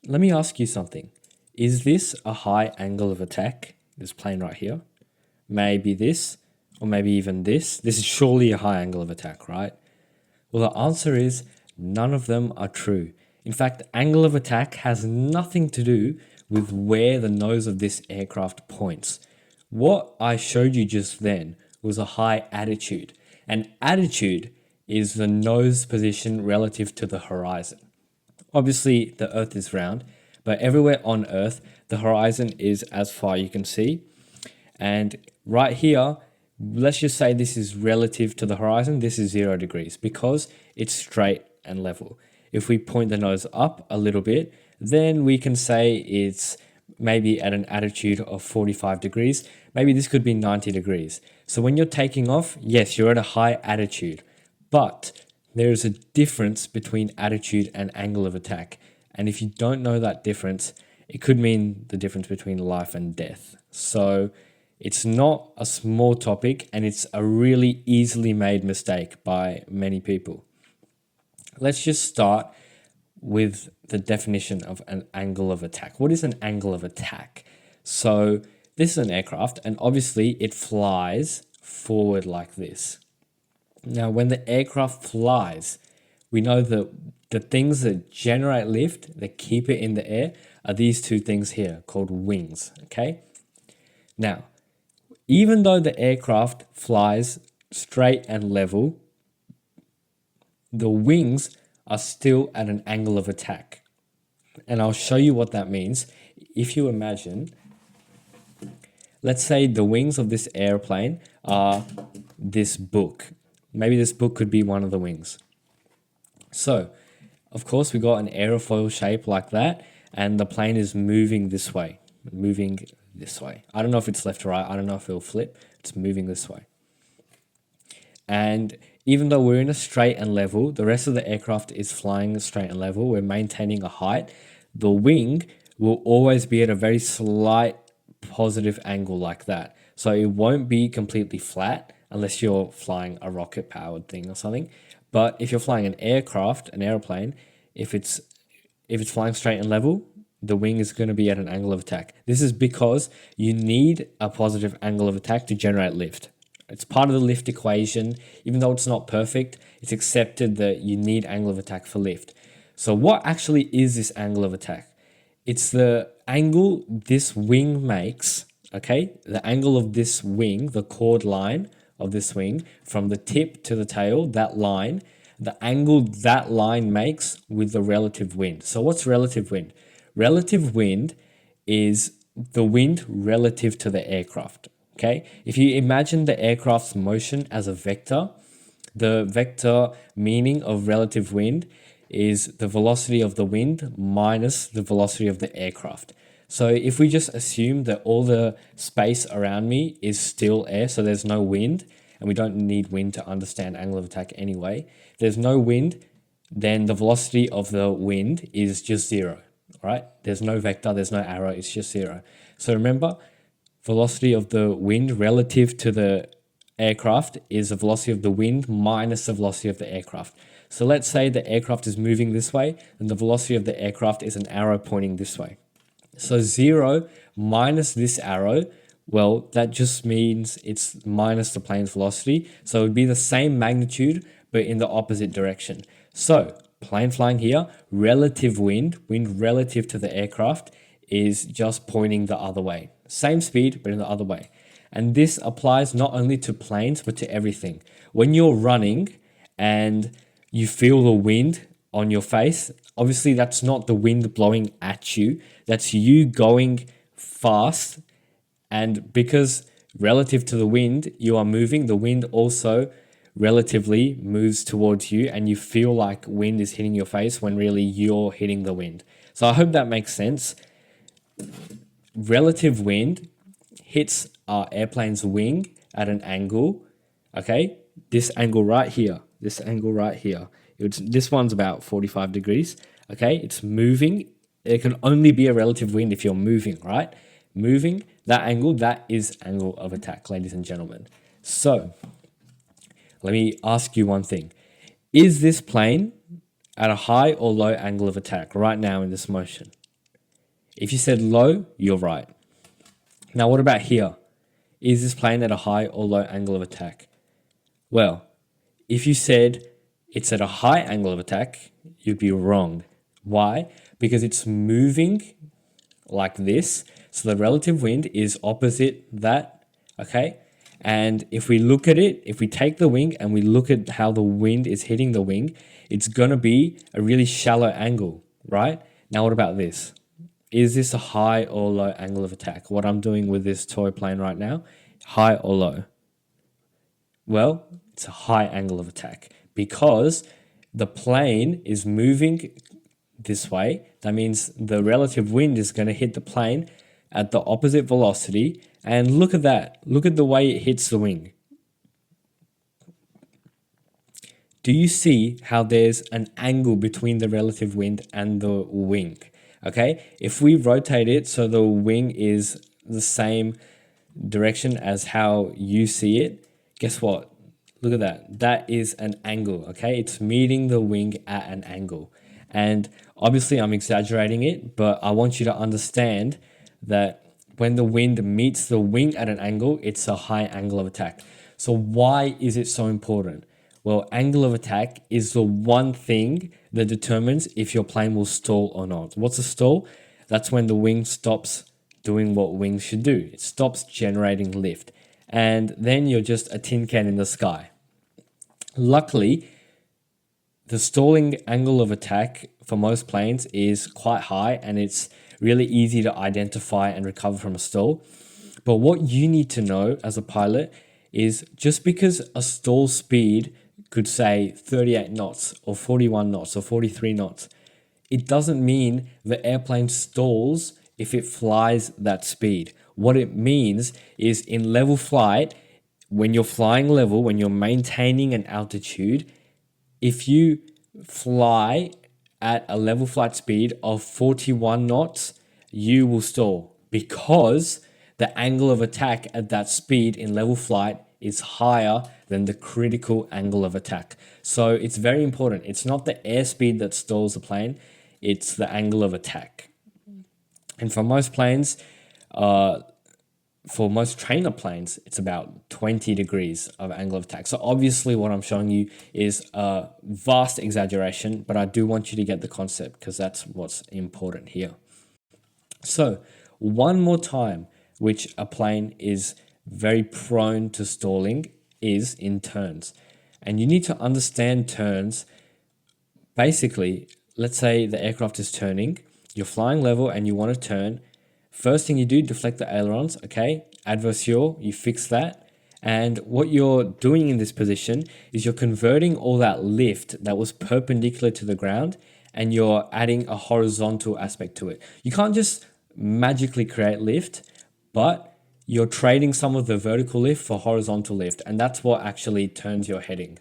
let me ask you something. Is this a high angle of attack? This plane right here. Maybe this, or maybe even this. This is surely a high angle of attack, right? Well, the answer is none of them are true. In fact, angle of attack has nothing to do with where the nose of this aircraft points. What I showed you just then was a high attitude, and attitude is the nose position relative to the horizon. Obviously, the Earth is round, but everywhere on Earth, the horizon is as far you can see. And right here, let's just say this is relative to the horizon. This is 0 degrees because it's straight and level. If we point the nose up a little bit, then we can say it's maybe at an attitude of 45 degrees. Maybe this could be 90 degrees. So when you're taking off, yes, you're at a high attitude, but there is a difference between attitude and angle of attack. And if you don't know that difference, it could mean the difference between life and death. So it's not a small topic, and it's a really easily made mistake by many people. Let's just start with the definition of an angle of attack. What is an angle of attack? So this is an aircraft, and obviously it flies forward like this. Now, when the aircraft flies, we know that the things that generate lift, that keep it in the air, are these two things here called wings, okay? Now, even though the aircraft flies straight and level, the wings are still at an angle of attack. And I'll show you what that means. If you imagine, let's say the wings of this airplane are this book. Maybe this book could be one of the wings. So, of course, we got an aerofoil shape like that, and the plane is moving this way, moving this way. I don't know if it's left or right. I don't know if it'll flip. It's moving this way. And even though we're in a straight and level, the rest of the aircraft is flying straight and level. We're maintaining a height. The wing will always be at a very slight positive angle like that. So it won't be completely flat unless you're flying a rocket powered thing or something. But if you're flying an aircraft, an airplane, if it's flying straight and level, the wing is going to be at an angle of attack. This is because you need a positive angle of attack to generate lift. It's part of the lift equation. Even though it's not perfect, it's accepted that you need angle of attack for lift. So what actually is this angle of attack? It's the angle this wing makes, okay? The angle of this wing, the chord line of this wing, from the tip to the tail, that line, the angle that line makes with the relative wind. So what's relative wind? Relative wind is the wind relative to the aircraft, okay? If you imagine the aircraft's motion as a vector, the vector meaning of relative wind is the velocity of the wind minus the velocity of the aircraft. So if we just assume that all the space around me is still air, so there's no wind, and we don't need wind to understand angle of attack anyway, if there's no wind, then the velocity of the wind is just zero, right? There's no vector, there's no arrow, it's just zero. So remember, velocity of the wind relative to the aircraft is the velocity of the wind minus the velocity of the aircraft. So let's say the aircraft is moving this way, and the velocity of the aircraft is an arrow pointing this way. So 0 minus this arrow, well, that just means it's minus the plane's velocity. So it would be the same magnitude, but in the opposite direction. So plane flying here, relative wind relative to the aircraft, is just pointing the other way. Same speed, but in the other way. And this applies not only to planes, but to everything. When you're running and you feel the wind on your face, obviously that's not the wind blowing at you. That's you going fast. And because relative to the wind, you are moving, the wind also relatively moves towards you, and you feel like wind is hitting your face when really you're hitting the wind. So I hope that makes sense. Relative wind hits our airplane's wing at an angle, okay? This angle right here, this one's about 45 degrees, okay? It's moving. It can only be a relative wind if you're moving, right? Moving, that angle, that is angle of attack, ladies and gentlemen. So let me ask you one thing. Is this plane at a high or low angle of attack right now in this motion? If you said low, you're right. Now, what about here? Is this plane at a high or low angle of attack? Well, if you said it's at a high angle of attack, you'd be wrong. Why? Because it's moving like this. So the relative wind is opposite that, okay? And if we look at it, if we take the wing and we look at how the wind is hitting the wing, it's going to be a really shallow angle, right? Now, what about this? Is this a high or low angle of attack? What I'm doing with this toy plane right now, high or low? Well, it's a high angle of attack because the plane is moving this way. That means the relative wind is going to hit the plane at the opposite velocity. And look at that. Look at the way it hits the wing. Do you see how there's an angle between the relative wind and the wing? Okay, if we rotate it so the wing is the same direction as how you see it, guess what? Look at that. That is an angle, okay? It's meeting the wing at an angle. And obviously I'm exaggerating it, but I want you to understand that when the wind meets the wing at an angle, it's a high angle of attack. So why is it so important? Well, angle of attack is the one thing that determines if your plane will stall or not. What's a stall? That's when the wing stops doing what wings should do. It stops generating lift. And then you're just a tin can in the sky. Luckily, the stalling angle of attack for most planes is quite high and it's really easy to identify and recover from a stall. But what you need to know as a pilot is just because a stall speed could say 38 knots or 41 knots or 43 knots, it doesn't mean the airplane stalls if it flies that speed. What it means is in level flight, when you're flying level, when you're maintaining an altitude, if you fly at a level flight speed of 41 knots, you will stall because the angle of attack at that speed in level flight is higher than the critical angle of attack. So it's very important. It's not the airspeed that stalls the plane, it's the angle of attack. And for most planes, for most trainer planes, it's about 20 degrees of angle of attack. So obviously what I'm showing you is a vast exaggeration, but I do want you to get the concept because that's what's important here. So one more time, which a plane is very prone to stalling is in turns. And you need to understand turns. Basically, let's say the aircraft is turning, you're flying level and you want to turn. First thing you do, deflect the ailerons, okay? Adverse yaw, you fix that. And what you're doing in this position is you're converting all that lift that was perpendicular to the ground and you're adding a horizontal aspect to it. You can't just magically create lift, but you're trading some of the vertical lift for horizontal lift, and that's what actually turns your heading.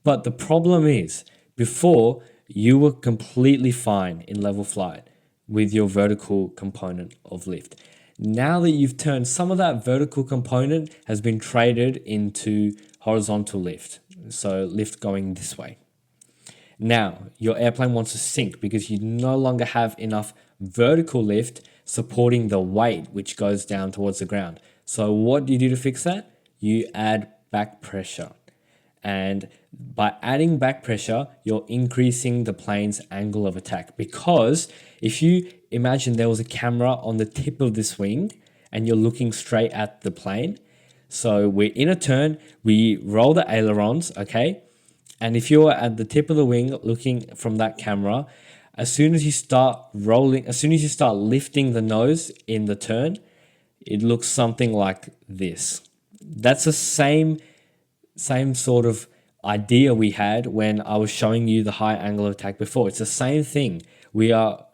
But the problem is, before, you were completely fine in level flight with your vertical component of lift. Now that you've turned, some of that vertical component has been traded into horizontal lift. So lift going this way. Now, your airplane wants to sink because you no longer have enough vertical lift supporting the weight which goes down towards the ground. So what do you do to fix that? You add back pressure. And by adding back pressure, you're increasing the plane's angle of attack. Because if you imagine there was a camera on the tip of this wing and you're looking straight at the plane. So we're in a turn, we roll the ailerons, okay? And if you're at the tip of the wing looking from that camera, as soon as you start rolling, as soon as you start lifting the nose in the turn, it looks something like this. That's the same sort of idea we had when I was showing you the high angle of attack before. It's the same thing. We are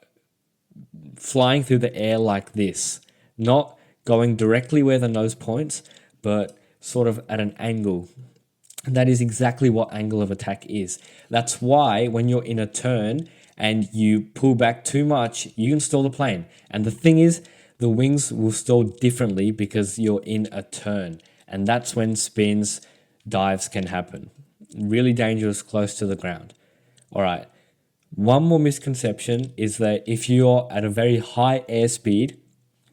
flying through the air like this, not going directly where the nose points, but sort of at an angle. And that is exactly what angle of attack is. That's why when you're in a turn and you pull back too much, you can stall the plane. And the thing is, the wings will stall differently because you're in a turn. And that's when spins, dives can happen. Really dangerous close to the ground. All right. One more misconception is that if you're at a very high airspeed,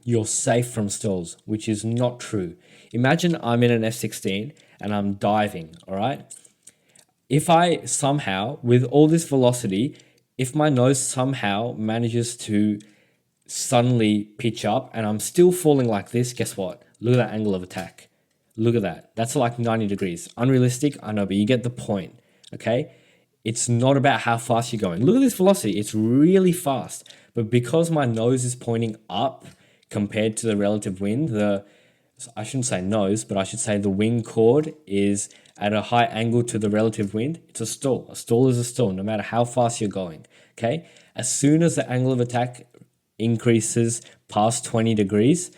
you're safe from stalls, which is not true. Imagine I'm in an F-16 and I'm diving, all right? If I somehow, with all this velocity, if my nose somehow manages to suddenly pitch up and I'm still falling like this, guess what? Look at that angle of attack. Look at that. That's like 90 degrees. Unrealistic, I know, but you get the point, okay? It's not about how fast you're going. Look at this velocity. It's really fast. But because my nose is pointing up compared to the relative wind, I shouldn't say nose, but I should say the wing chord is at a high angle to the relative wind. It's a stall. A stall is a stall, no matter how fast you're going, okay? As soon as the angle of attack increases past 20 degrees,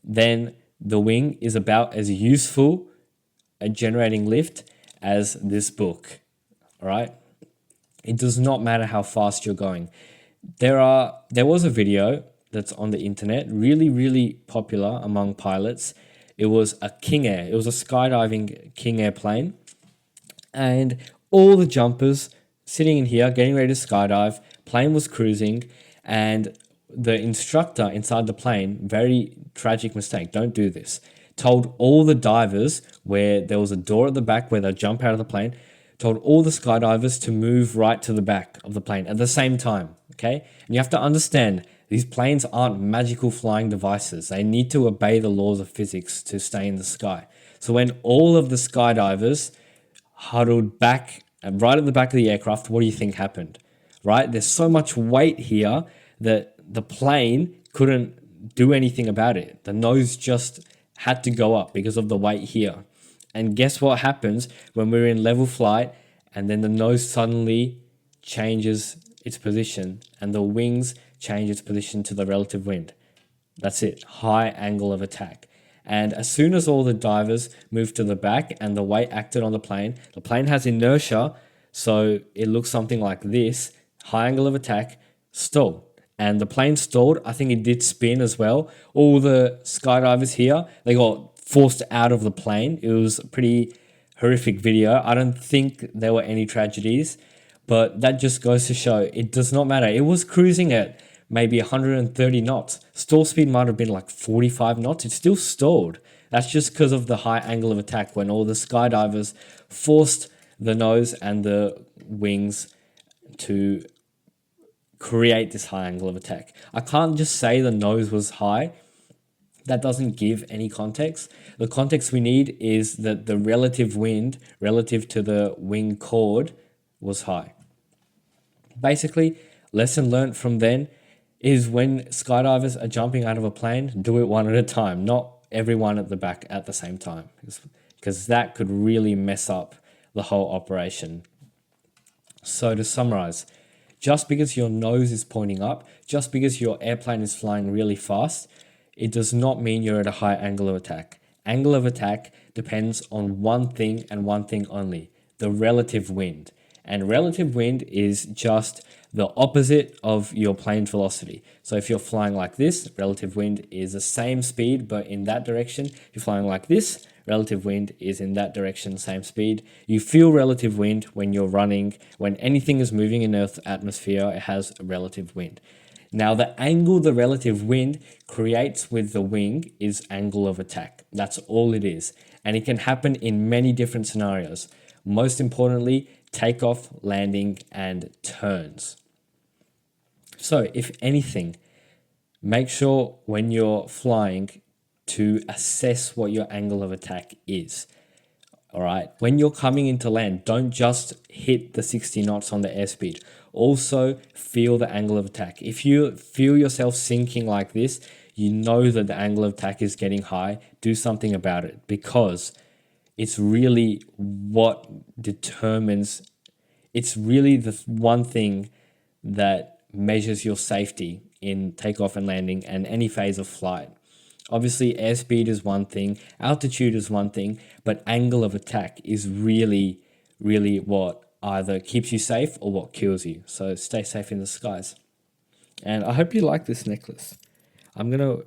then the wing is about as useful at generating lift as this book, all right? It does not matter how fast you're going. There was a video that's on the internet, really popular among pilots. It was a King Air. It was a skydiving King Air plane, and all the jumpers sitting in here getting ready to skydive. Plane was cruising, and the instructor inside the plane, very tragic mistake, don't do this, told all the divers, where there was a door at the back where they jump out of the plane, told all the skydivers to move right to the back of the plane at the same time, okay? And you have to understand, these planes aren't magical flying devices. They need to obey the laws of physics to stay in the sky. So when all of the skydivers huddled back, right at the back of the aircraft, what do you think happened? Right? There's so much weight here that the plane couldn't do anything about it. The nose just had to go up because of the weight here. And guess what happens when we're in level flight and then the nose suddenly changes its position and the wings change its position to the relative wind? That's it, high angle of attack. And as soon as all the divers moved to the back and the weight acted on the plane has inertia, so it looks something like this, high angle of attack, stall. And the plane stalled. I think it did spin as well. All the skydivers here, they got forced out of the plane. It was a pretty horrific video. I don't think there were any tragedies, but that just goes to show it does not matter. It was cruising at maybe 130 knots. Stall speed might have been like 45 knots. It still stalled. That's just because of the high angle of attack when all the skydivers forced the nose and the wings to create this high angle of attack. I can't just say the nose was high. That doesn't give any context. The context we need is that the relative wind relative to the wing chord was high. Basically, lesson learned from then is when skydivers are jumping out of a plane, do it one at a time, not everyone at the back at the same time, because that could really mess up the whole operation. So to summarize, just because your nose is pointing up, just because your airplane is flying really fast, it does not mean you're at a high angle of attack. Angle of attack depends on one thing and one thing only, the relative wind. And relative wind is just the opposite of your plane's velocity. So if you're flying like this, relative wind is the same speed, but in that direction. If you're flying like this, relative wind is in that direction, same speed. You feel relative wind when you're running. When anything is moving in Earth's atmosphere, it has a relative wind. Now, the angle the relative wind creates with the wing is angle of attack. That's all it is. And it can happen in many different scenarios. Most importantly, takeoff, landing, and turns. So, if anything, make sure when you're flying to assess what your angle of attack is. All right. When you're coming into land, don't just hit the 60 knots on the airspeed. Also feel the angle of attack. If you feel yourself sinking like this, you know that the angle of attack is getting high. Do something about it, because it's really what determines, it's really the one thing that measures your safety in takeoff and landing and any phase of flight. Obviously, airspeed is one thing, altitude is one thing, but angle of attack is really what either keeps you safe or what kills you. So stay safe in the skies. And I hope you like this necklace. I'm going to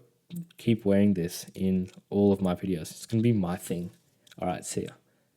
keep wearing this in all of my videos. It's going to be my thing. All right, see ya.